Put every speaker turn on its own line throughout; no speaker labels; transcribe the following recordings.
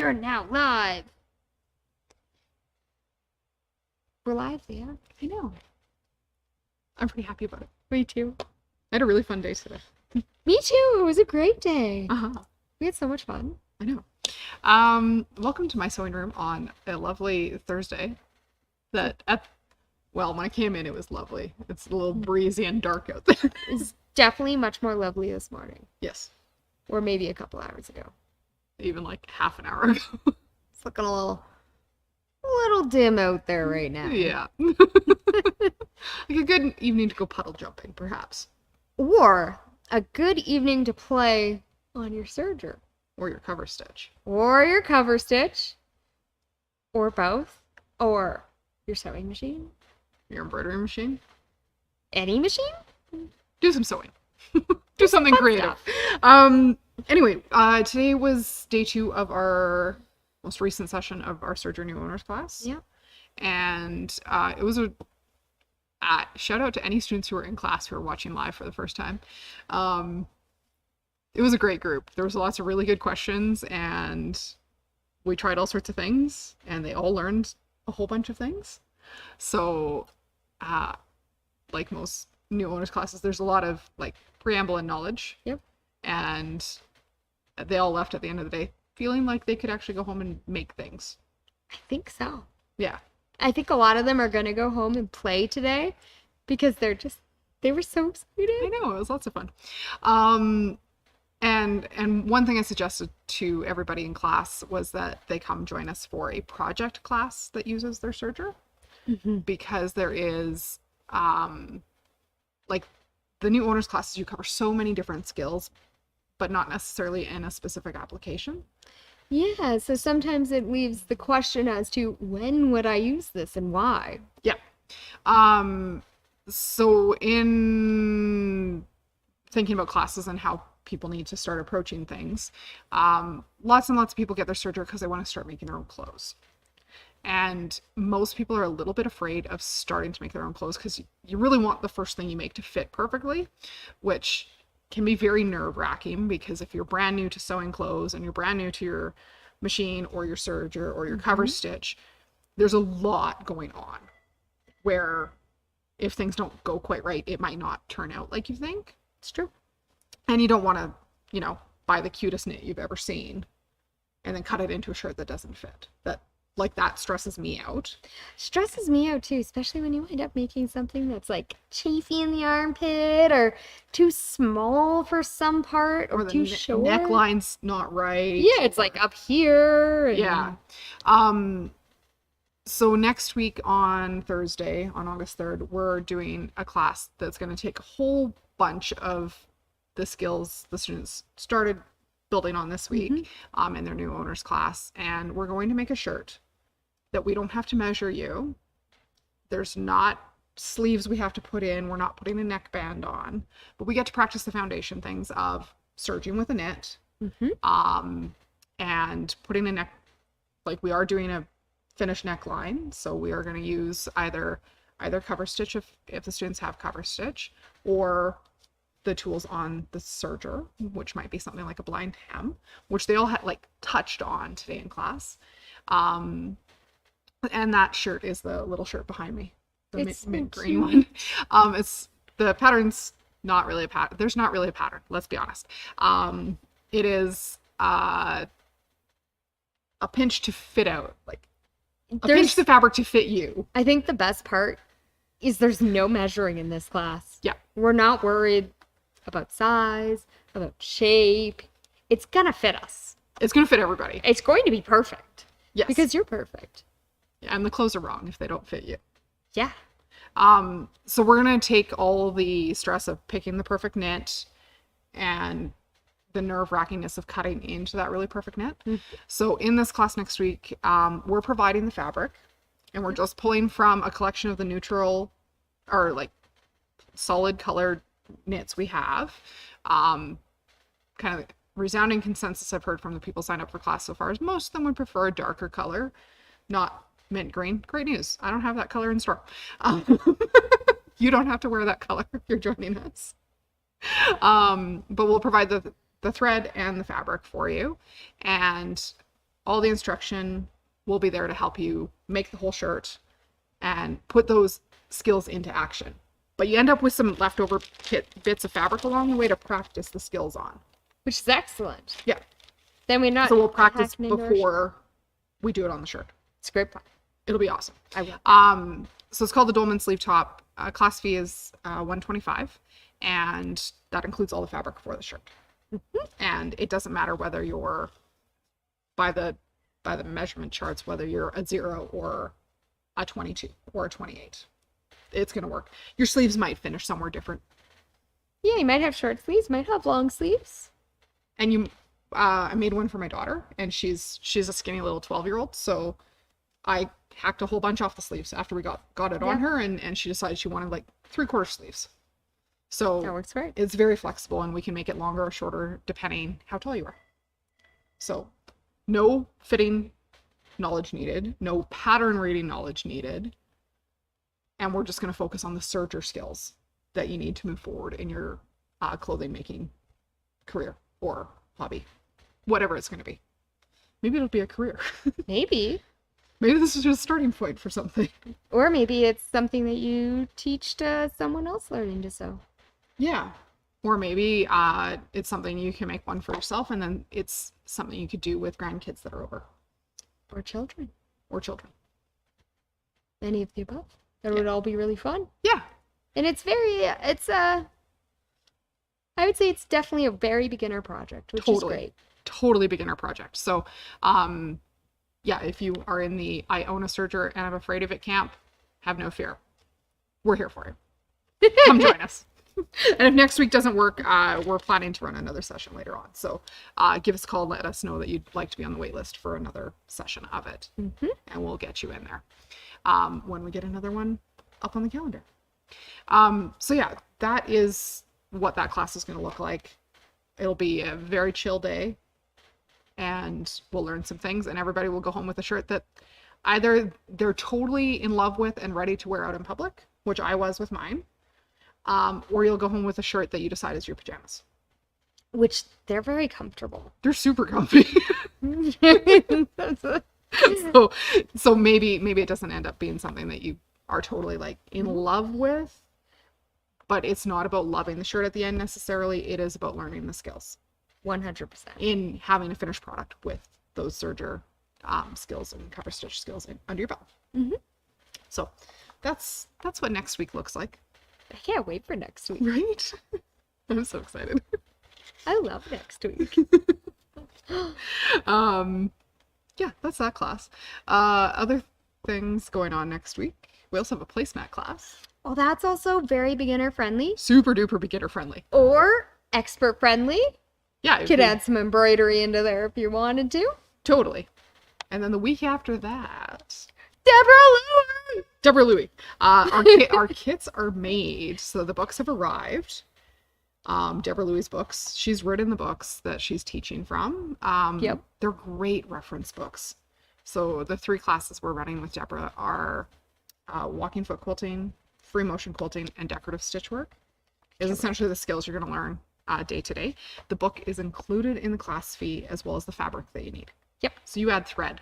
You're now live. We're live, yeah.
I know. I'm pretty happy about it.
Me too.
I had a really fun day today.
Me too. It was a great day.
Uh-huh.
We had so much fun.
I know. Welcome to my sewing room on a lovely Thursday. When I came in, it was lovely. It's a little breezy and dark out there.
It's definitely much more lovely this morning.
Yes.
Or maybe a couple hours ago.
Even like half an hour ago.
It's looking a little dim out there right now.
Yeah. Like a good evening to go puddle jumping, perhaps.
Or a good evening to play on your serger.
Or your Coverstitch.
Or your Coverstitch. Or both. Or your sewing machine.
Your embroidery machine.
Any machine?
Do some sewing. Do something creative. Anyway, today was day 2 of our most recent session of our Serger New Owners class.
Yeah.
And it was a shout out to any students who were in class who were watching live for the first time. It was a great group. There was lots of really good questions, and we tried all sorts of things, and they all learned a whole bunch of things. So, like most new owners classes, there's a lot of like preamble and knowledge.
Yep.
And they all left at the end of the day feeling like they could actually go home and make things.
I think so.
Yeah.
I think a lot of them are going to go home and play today because they were so excited.
I know, it was lots of fun. And one thing I suggested to everybody in class was that they come join us for a project class that uses their Serger.
Mm-hmm.
Because there is, like the new owners classes, you cover so many different skills, but not necessarily in a specific application.
Yeah, so sometimes it leaves the question as to when would I use this and why?
Yeah. So in thinking about classes and how people need to start approaching things, lots and lots of people get their Serger because they want to start making their own clothes. And most people are a little bit afraid of starting to make their own clothes because you really want the first thing you make to fit perfectly, which can be very nerve-wracking because if you're brand new to sewing clothes and you're brand new to your machine or your serger or your Coverstitch, there's a lot going on where if things don't go quite right, it might not turn out like you think.
It's true.
And you don't want to, buy the cutest knit you've ever seen and then cut it into a shirt that doesn't fit. That stresses me out.
Stresses me out too, especially when you wind up making something that's like chafy in the armpit or too small for some part or too short.
Neckline's not right.
Yeah, it's like up here.
Yeah. So next week on Thursday, on August 3rd, we're doing a class that's going to take a whole bunch of the skills the students started building on this week in their new owners class, and we're going to make a shirt that we don't have to measure you. There's not sleeves we have to put in. We're not putting a neckband on, but we get to practice the foundation things of serging with a knit, and putting a neck, like we are doing a finished neckline. So we are going to use either Coverstitch if the students have Coverstitch, or the tools on the serger, which might be something like a blind hem, which they all had like touched on today in class. And that shirt is the little shirt behind me, the mint green one. It's the pattern's not really a pattern. There's not really a pattern. Let's be honest. It is a pinch to fit out, like pinch the fabric to fit you.
I think the best part is there's no measuring in this class.
Yeah,
we're not worried about size, about shape. It's gonna fit us.
It's gonna fit everybody.
It's going to be perfect.
Yes.
Because you're perfect.
Yeah, and the clothes are wrong if they don't fit you.
Yeah.
So we're gonna take all the stress of picking the perfect knit and the nerve-wrackingness of cutting into that really perfect knit. So in this class next week, we're providing the fabric, and we're just pulling from a collection of the neutral or like solid colored knits we have. Kind of resounding consensus I've heard from the people signed up for class so far is most of them would prefer a darker color, not mint green. Great news. I don't have that color in store. You don't have to wear that color if you're joining us. But we'll provide the thread and the fabric for you. And all the instruction will be there to help you make the whole shirt and put those skills into action. But you end up with some leftover bits of fabric along the way to practice the skills on.
Which is excellent.
Yeah.
Then we're not.
So we'll practice
hacking into our
before we do it on the shirt.
It's a great plan.
It'll be awesome.
I will.
So it's called the Dolman Sleeve top. Class fee is $125, and that includes all the fabric for the shirt. And it doesn't matter whether you're by the measurement charts, whether you're a 0 or a 22 or a 28. It's going to work. Your sleeves might finish somewhere different.
Yeah, you might have short sleeves, might have long sleeves.
And I made one for my daughter, and she's a skinny little 12-year-old, so I hacked a whole bunch off the sleeves after we got it on her, and she decided she wanted like 3/4 sleeves. So
that works great.
It's very flexible, and we can make it longer or shorter depending how tall you are. So no fitting knowledge needed, no pattern reading knowledge needed, and we're just going to focus on the serger skills that you need to move forward in your clothing making career or hobby, whatever it's going to be. Maybe it'll be a career.
Maybe
this is just a starting point for something.
Or maybe it's something that you teach to someone else learning to sew.
Yeah. Or maybe it's something you can make one for yourself, and then it's something you could do with grandkids that are over.
Or children. Any of the above. That would all be really fun.
Yeah.
And I would say it's definitely a very beginner project, which is great.
Totally beginner project. So, yeah, if you are in the I own a serger and I'm afraid of it camp, have no fear. We're here for you. Come join us. And if next week doesn't work, we're planning to run another session later on. So give us a call and let us know that you'd like to be on the wait list for another session of it. Mm-hmm. And we'll get you in there when we get another one up on the calendar. So yeah, that is what that class is going to look like. It'll be a very chill day, and we'll learn some things, and everybody will go home with a shirt that either they're totally in love with and ready to wear out in public, which I was with mine, or you'll go home with a shirt that you decide is your pajamas.
Which they're very comfortable.
They're super comfy. So maybe it doesn't end up being something that you are totally like in love with, but it's not about loving the shirt at the end necessarily. It is about learning the skills.
100%.
In having a finished product with those serger skills and cover stitch skills under your belt. Mm-hmm. So that's what next week looks like.
I can't wait for next week.
Right? I'm so excited.
I love next week.
Yeah, that's that class. Other things going on next week. We also have a placemat class.
Oh, that's also very beginner friendly.
Super duper beginner friendly.
Or expert friendly.
Yeah.
Could add some embroidery into there if you wanted to.
Totally. And then the week after that,
Deborah
Louie. Our kits are made, so the books have arrived. Deborah Louie's books. She's written the books that she's teaching from.
Yep.
They're great reference books. So the 3 classes we're running with Deborah are walking foot quilting, free motion quilting, and decorative stitchwork. Is essentially the skills you're going to learn day to day. The book is included in the class fee as well as the fabric that you need.
Yep.
So you add thread.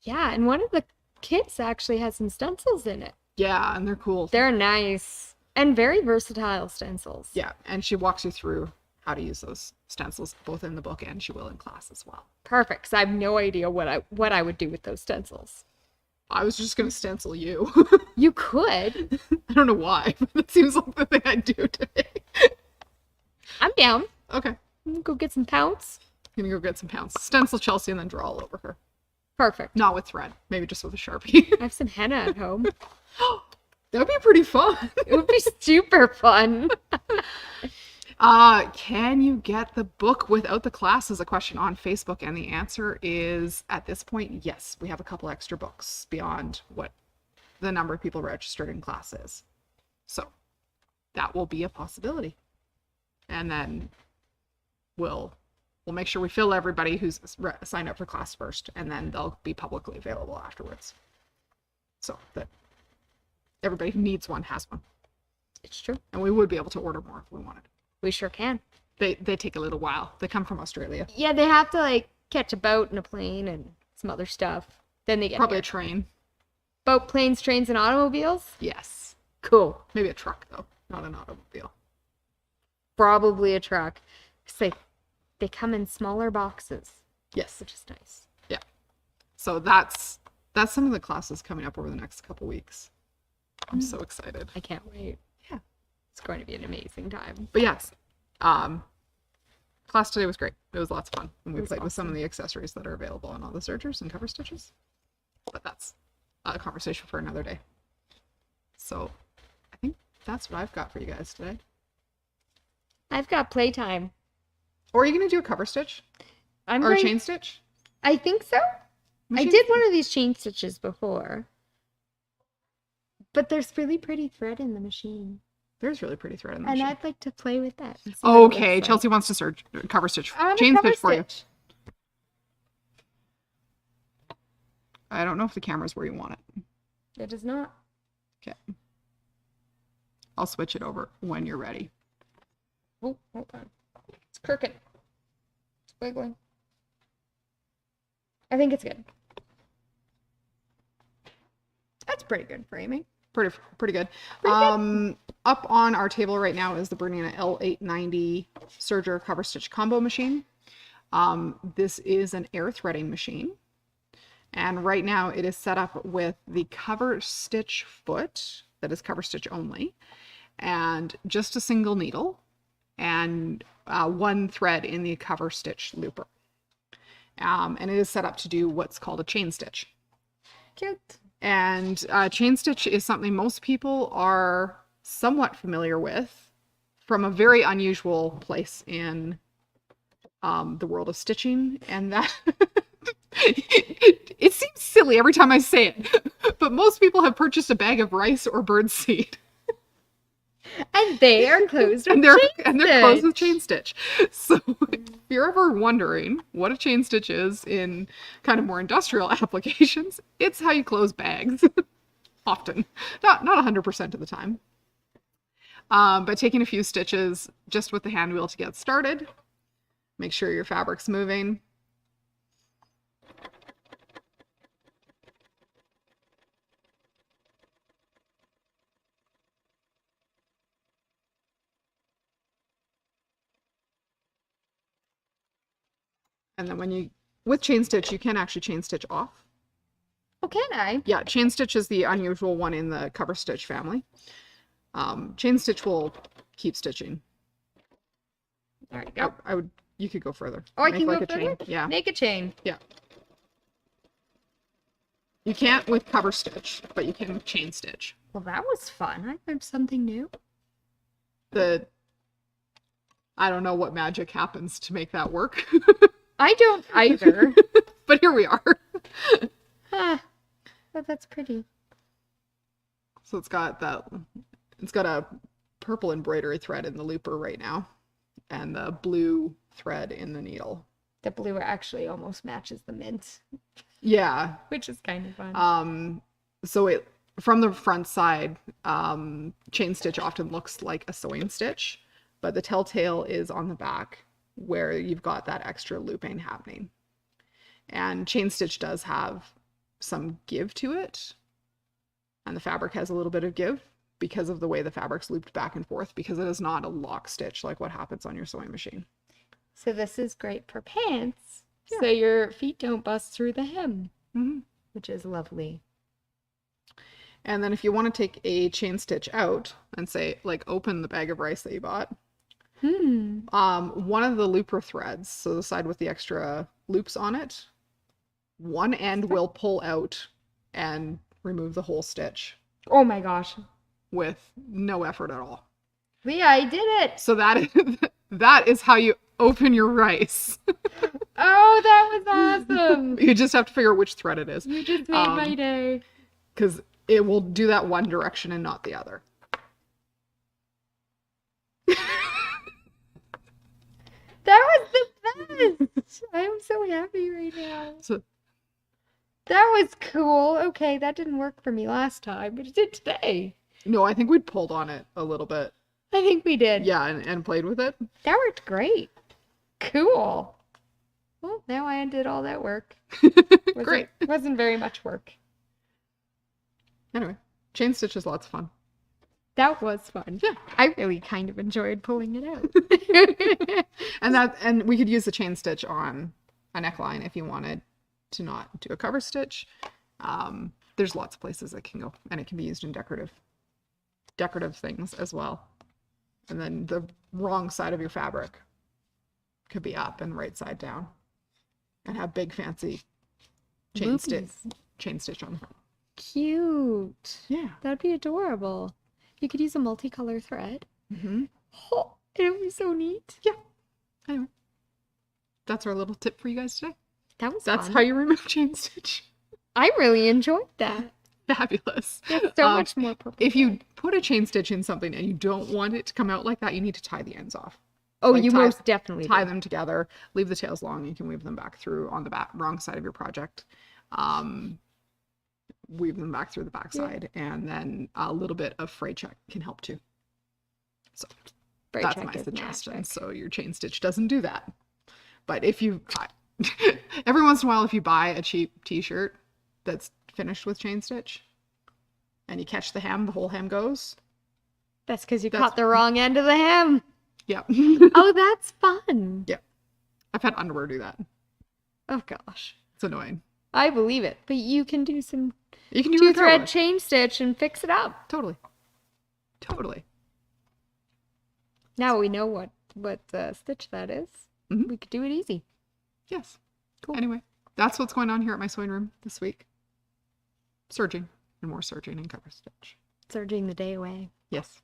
Yeah, and one of the kits actually has some stencils in it.
Yeah, and they're cool.
They're nice and very versatile stencils.
Yeah, and she walks you through how to use those stencils both in the book and she will in class as well.
Perfect, because I have no idea what I would do with those stencils.
I was just going to stencil you.
You could.
I don't know why, but it seems like the thing I'd do today.
I'm down.
Okay.
Go get some pounce.
I'm going to go get some pounds. Stencil Chelsea and then draw all over her.
Perfect.
Not with thread. Maybe just with a Sharpie.
I have some henna at home.
That would be pretty fun.
It would be super fun.
Can you get the book without the class is a question on Facebook, and the answer is, at this point, yes. We have a couple extra books beyond what the number of people registered in class is. So that will be a possibility. And then we'll make sure we fill everybody who's signed up for class first, and then they'll be publicly available afterwards. So that everybody who needs one has one.
It's true.
And we would be able to order more if we wanted.
We sure can.
They take a little while. They come from Australia.
Yeah, they have to catch a boat and a plane and some other stuff. Then they get
Probably
here.
a train.
Boat, planes, trains, and automobiles?
Yes.
Cool.
Maybe a truck, though. Not an automobile.
Probably a truck. So they come in smaller boxes,
Yes.
which is nice.
Yeah. So that's some of the classes coming up over the next couple weeks. I'm so excited.
I can't wait.
Yeah.
It's going to be an amazing time.
But yes, class today was great. It was lots of fun. And we
It was
played with some
awesome.
of the accessories that are available on all the sergers and cover stitches. But that's a conversation for another day. So I think that's what I've got for you guys today.
I've got playtime.
Or are you going to do a cover stitch?
I'm
Or a
going...
chain stitch?
I think so. I did one of these chain stitches before. But there's really pretty thread in the machine.
There's really pretty thread in the
And
machine.
I'd like to play with that. and see what it looks
Okay,
like.
Chelsea wants to cover stitch.
I want a
Chain
cover
stitch for you.
stitch.
I don't know if the camera's where you want it.
It is not.
Okay. I'll switch it over when you're ready.
Oh, hold on. It's crooked. It's wiggling. I think it's good. That's pretty good framing.
Pretty good. Up on our table right now is the Bernina L890 Serger cover stitch combo machine. This is an air threading machine. And right now it is set up with the cover stitch foot that is cover stitch only, and just a single needle and one thread in the cover stitch looper. And it is set up to do what's called a chain stitch.
Cute.
And chain stitch is something most people are somewhat familiar with from a very unusual place in the world of stitching, and that it seems silly every time I say it, but most people have purchased a bag of rice or bird seed.
And they are closed with
And they're
chain
closed with
stitch.
chain stitch. So if you're ever wondering what a chain stitch is in kind of more industrial applications, it's how you close bags. Often. Not 100% of the time. But taking a few stitches just with the hand wheel to get started. Make sure your fabric's moving. And then with chain stitch, you can actually chain stitch off.
Oh, can I?
Yeah, chain stitch is the unusual one in the cover stitch family. Chain stitch will keep stitching.
All right, go.
You could go further.
Oh, I
Make
can
like
go
a
further?
chain. Yeah.
Make a chain.
Yeah. You can't with cover stitch, but you can with chain stitch.
Well, that was fun. I learned something new.
I don't know what magic happens to make that work.
I don't either.
But here we are.
Ah, but that's pretty.
So it's got a purple embroidery thread in the looper right now, and the blue thread in the needle.
The blue actually almost matches the mint,
Yeah.
which is kind of fun.
So from the front side, chain stitch often looks like a sewing stitch, but the telltale is on the back where you've got that extra looping happening. And chain stitch does have some give to it, and the fabric has a little bit of give because of the way the fabric's looped back and forth, because it is not a lock stitch like what happens on your sewing machine.
So this is great for pants,
Yeah.
so your feet don't bust through the hem,
Mm-hmm.
which is lovely.
And then if you want to take a chain stitch out and say, like, open the bag of rice that you bought, one of the looper threads, so the side with the extra loops on it, one end will pull out and remove the whole stitch
Oh my gosh.
with no effort at all.
Leah, I did it.
So that is how you open your rice.
Oh, that was awesome.
You just have to figure out which thread it is,
You just made my day.
because it will do that one direction and not the other.
That was the best. I'm so happy right now.
So
That was cool. Okay, that didn't work for me last time, but it did today.
no, I think we'd pulled on it a little bit.
I think we did.
Yeah, and played with it.
That worked great. Cool. Oh, now I undid all that work.
Great.
Wasn't very much work.
Anyway, chain stitch is lots of fun.
That was fun.
Yeah.
I really kind of enjoyed pulling it out.
And we could use the chain stitch on a neckline if you wanted to not do a cover stitch. There's lots of places it can go, and it can be used in decorative things as well. And then the wrong side of your fabric could be up and right side down, and have big fancy chain stitch on the front.
Cute.
Yeah.
That'd be adorable. You could use a multicolor thread.
Mm-hmm.
Oh, it would be so neat.
Yeah. Anyway, that's our little tip for you guys today.
That's
That's
fun.
how you remove chain stitch.
I really enjoyed that.
Fabulous.
It's so much more purple.
If you put a chain stitch in something and you don't want it to come out like that, you need to tie the ends off.
Oh,
Like,
you most definitely
tie
do.
them together, leave the tails long. You can weave them back through on the wrong side of your project. Weave them back through the back side, and then a little bit of fray check can help too. So
Fray
that's
check
my
is
suggestion.
magic.
So your chain stitch doesn't do that. But if you every once in a while, if you buy a cheap t-shirt that's finished with chain stitch and you catch the hem, the whole hem goes.
That's because you caught the wrong end of the hem.
Yep.
Oh, that's fun.
Yep. I've had underwear do that.
Oh, gosh.
It's annoying.
I believe it. But you can do some
You can do a
two-thread chain stitch and fix it up.
Totally.
Now we know what stitch that is.
Mhm.
We could do it easy.
Yes.
Cool.
Anyway, that's what's going on here at my sewing room this week. Serging and more serging and cover stitch.
Serging the day away.
Yes.